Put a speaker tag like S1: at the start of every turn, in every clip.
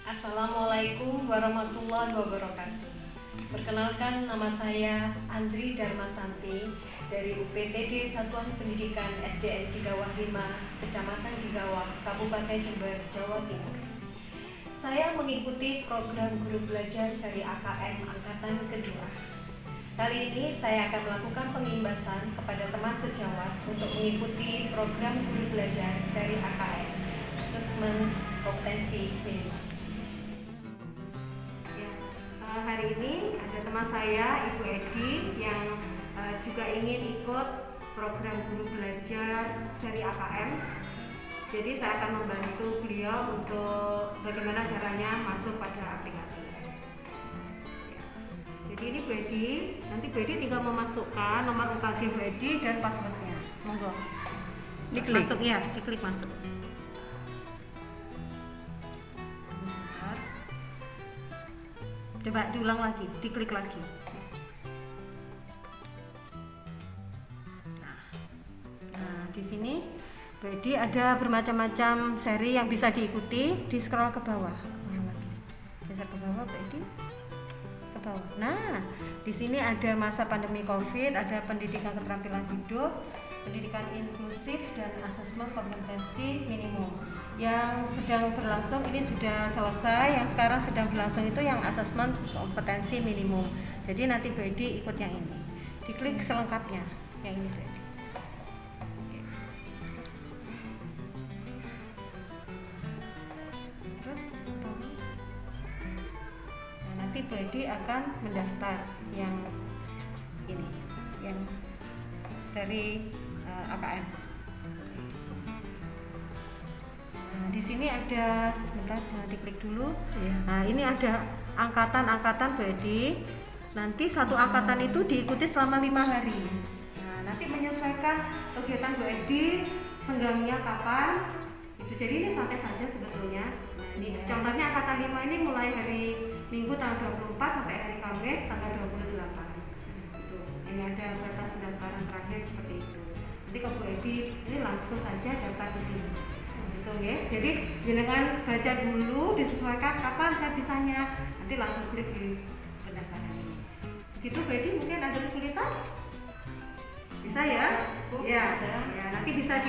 S1: Assalamualaikum warahmatullahi wabarakatuh. Perkenalkan, nama saya Andri Darmasanti dari UPTD Satuan Pendidikan SDN Jigawah 5, Kecamatan Jigawah, Kabupaten Jember, Jawa Timur. Saya mengikuti program guru belajar seri AKM angkatan kedua. Kali ini saya akan melakukan pengimbasan kepada teman sejawat untuk mengikuti program guru belajar seri AKM, Asesmen Kompetensi Minimal. Hari ini ada teman saya, Ibu Edi, yang juga ingin ikut program guru belajar seri AKM. Jadi saya akan membantu beliau untuk bagaimana caranya masuk pada aplikasi. Jadi ini Bu Edi, nanti Bu Edi tinggal memasukkan nomor UKG Bu Edi dan passwordnya. Monggo.
S2: Diklik.
S1: Masuk ya, diklik masuk. Coba diulang lagi, diklik lagi. Nah, di sini jadi ada bermacam-macam seri yang bisa diikuti. Di scroll ke bawah, geser ke bawah, jadi ke bawah. Nah, di sini ada masa pandemi COVID, ada pendidikan keterampilan hidup, pendidikan inklusif, dan asesmen kompetensi minimum. Yang sedang berlangsung ini sudah selesai, yang sekarang sedang berlangsung itu yang asesmen kompetensi minimum. Jadi nanti Bu Edi ikut yang ini. Diklik selengkapnya, yang ini Bu Edi. Terus nah, nanti Bu Edi akan mendaftar yang ini, yang seri AKM. Nah, di sini ada, sebentar, diklik dulu. Nah, ini ada angkatan-angkatan Bu Edi. Nanti satu angkatan itu diikuti selama 5 hari. Nah, nanti menyesuaikan kegiatan Bu Edi, senggangnya kapan. Jadi ini santai saja sebetulnya. Nah, ini contohnya angkatan 5 ini mulai hari Minggu tanggal 24 sampai hari Kamis tanggal 28. Itu. Ini ada batas pendaftaran terakhir seperti itu. Nanti ke Bu Edi ini langsung saja daftar di sini. Okay. Jadi dengan baca dulu, disesuaikan kapan saya bisanya, nanti langsung klik di pendaftaran ini. Begitu Bu Edi, mungkin ada kesulitan? Bisa ya? Ya, ya, nanti bisa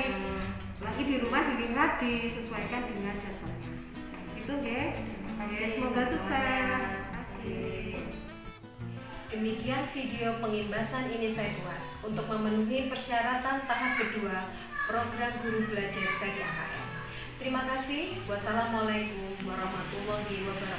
S1: lagi di rumah dilihat, disesuaikan dengan jadwalnya. Itu ya. Semoga sukses. Demikian video pengimbasan ini saya buat untuk memenuhi persyaratan tahap kedua program guru belajar seri AKM. Terima kasih. Wassalamualaikum warahmatullahi wabarakatuh.